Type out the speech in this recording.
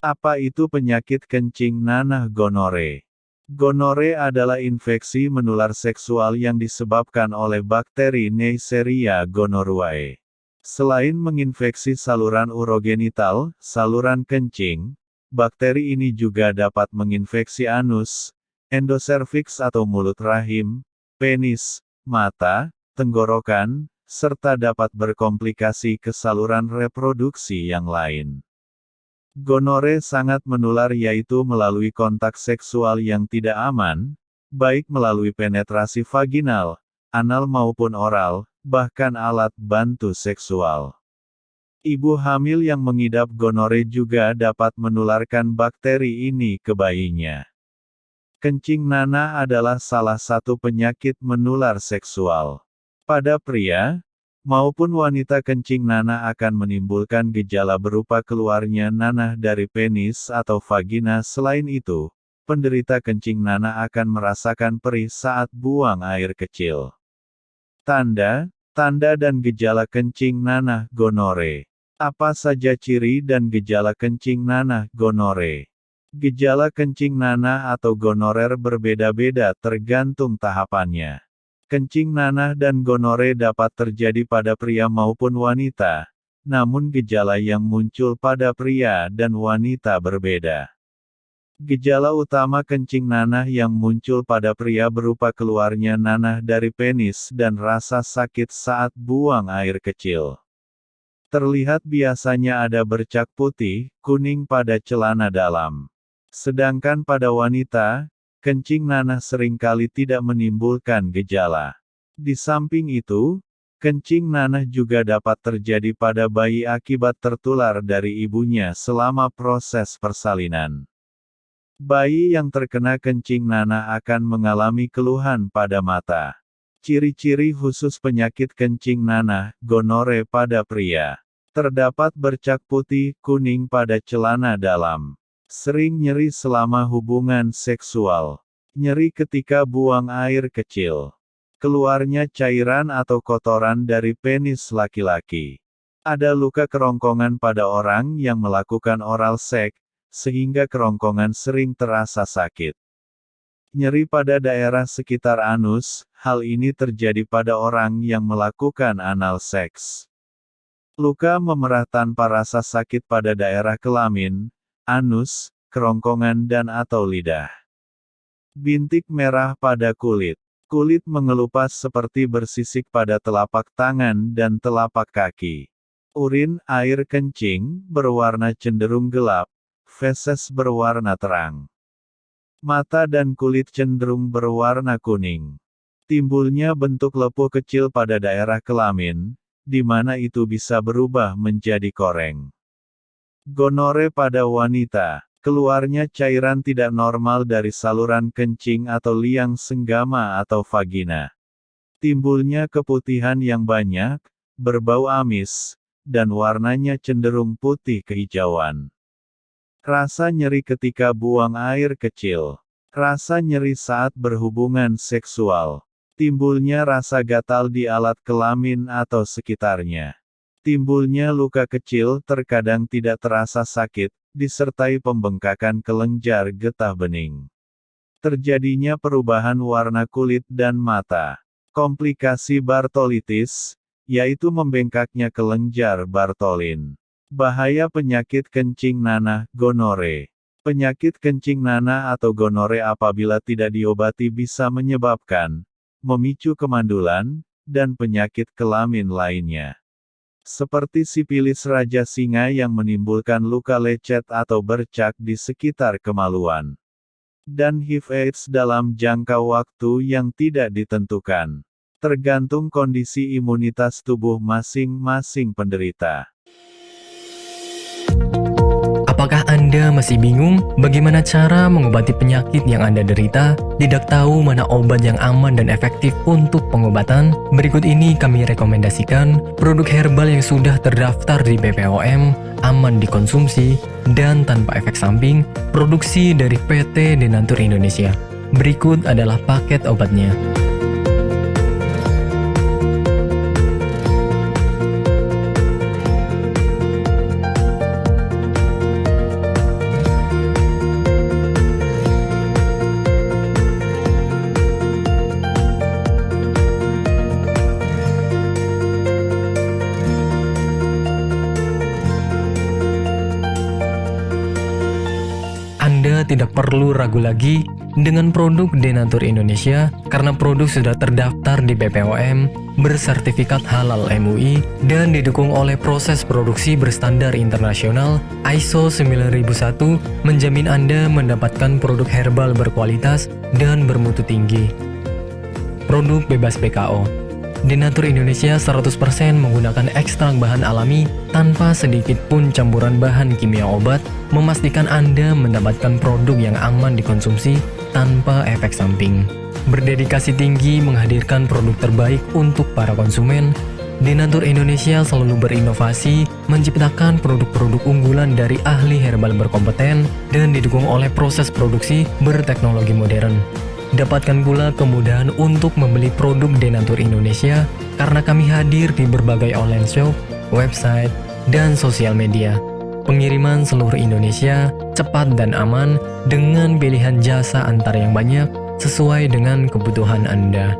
Apa itu penyakit kencing nanah gonore? Gonore adalah infeksi menular seksual yang disebabkan oleh bakteri Neisseria gonorrhoeae. Selain menginfeksi saluran urogenital, saluran kencing, bakteri ini juga dapat menginfeksi anus, endoservix atau mulut rahim, penis, mata, tenggorokan, serta dapat berkomplikasi ke saluran reproduksi yang lain. Gonore sangat menular yaitu melalui kontak seksual yang tidak aman, baik melalui penetrasi vaginal, anal maupun oral, bahkan alat bantu seksual. Ibu hamil yang mengidap gonore juga dapat menularkan bakteri ini ke bayinya. Kencing nanah adalah salah satu penyakit menular seksual. Pada pria maupun wanita, kencing nanah akan menimbulkan gejala berupa keluarnya nanah dari penis atau vagina. Selain itu, penderita kencing nanah akan merasakan perih saat buang air kecil. Tanda dan gejala kencing nanah gonore. Apa saja ciri dan gejala kencing nanah gonore? Gejala kencing nanah atau gonorer berbeda-beda tergantung tahapannya. Kencing nanah dan gonore dapat terjadi pada pria maupun wanita, namun gejala yang muncul pada pria dan wanita berbeda. Gejala utama kencing nanah yang muncul pada pria berupa keluarnya nanah dari penis dan rasa sakit saat buang air kecil. Terlihat biasanya ada bercak putih, kuning pada celana dalam. Sedangkan pada wanita, kencing nanah seringkali tidak menimbulkan gejala. Di samping itu, kencing nanah juga dapat terjadi pada bayi akibat tertular dari ibunya selama proses persalinan. Bayi yang terkena kencing nanah akan mengalami keluhan pada mata. Ciri-ciri khusus penyakit kencing nanah, gonore pada pria. Terdapat bercak putih, kuning pada celana dalam. Sering nyeri selama hubungan seksual. Nyeri ketika buang air kecil. Keluarnya cairan atau kotoran dari penis laki-laki. Ada luka kerongkongan pada orang yang melakukan oral seks, sehingga kerongkongan sering terasa sakit. Nyeri pada daerah sekitar anus, hal ini terjadi pada orang yang melakukan anal seks. Luka memerah tanpa rasa sakit pada daerah kelamin, anus, kerongkongan dan atau lidah. Bintik merah pada kulit. Kulit mengelupas seperti bersisik pada telapak tangan dan telapak kaki. Urin, air kencing, berwarna cenderung gelap, feses berwarna terang. Mata dan kulit cenderung berwarna kuning. Timbulnya bentuk lepuh kecil pada daerah kelamin, di mana itu bisa berubah menjadi koreng. Gonore pada wanita. Keluarnya cairan tidak normal dari saluran kencing atau liang senggama atau vagina. Timbulnya keputihan yang banyak, berbau amis, dan warnanya cenderung putih kehijauan. Rasa nyeri ketika buang air kecil. Rasa nyeri saat berhubungan seksual. Timbulnya rasa gatal di alat kelamin atau sekitarnya. Timbulnya luka kecil terkadang tidak terasa sakit, disertai pembengkakan kelenjar getah bening. Terjadinya perubahan warna kulit dan mata. Komplikasi Bartolitis, yaitu membengkaknya kelenjar Bartolin. Bahaya penyakit kencing nanah, gonore. Penyakit kencing nanah atau gonore apabila tidak diobati bisa menyebabkan, memicu kemandulan, dan penyakit kelamin lainnya. Seperti sipilis raja singa yang menimbulkan luka lecet atau bercak di sekitar kemaluan. Dan HIV/AIDS dalam jangka waktu yang tidak ditentukan. Tergantung kondisi imunitas tubuh masing-masing penderita. Apakah Anda masih bingung bagaimana cara mengobati penyakit yang Anda derita? Tidak tahu mana obat yang aman dan efektif untuk pengobatan? Berikut ini kami rekomendasikan produk herbal yang sudah terdaftar di BPOM, aman dikonsumsi, dan tanpa efek samping, produksi dari PT Denatur Indonesia. Berikut adalah paket obatnya. Anda tidak perlu ragu lagi dengan produk Denatur Indonesia karena produk sudah terdaftar di BPOM, bersertifikat halal MUI, dan didukung oleh proses produksi berstandar internasional ISO 9001 menjamin Anda mendapatkan produk herbal berkualitas dan bermutu tinggi. Produk bebas PKO. Denatur Indonesia 100% menggunakan ekstrak bahan alami tanpa sedikit pun campuran bahan kimia obat, memastikan Anda mendapatkan produk yang aman dikonsumsi tanpa efek samping. Berdedikasi tinggi menghadirkan produk terbaik untuk para konsumen, Denatur Indonesia selalu berinovasi, menciptakan produk-produk unggulan dari ahli herbal berkompeten dan didukung oleh proses produksi berteknologi modern. Dapatkan pula kemudahan untuk membeli produk Denatur Indonesia karena kami hadir di berbagai online shop, website, dan sosial media. Pengiriman seluruh Indonesia cepat dan aman dengan pilihan jasa antar yang banyak sesuai dengan kebutuhan Anda.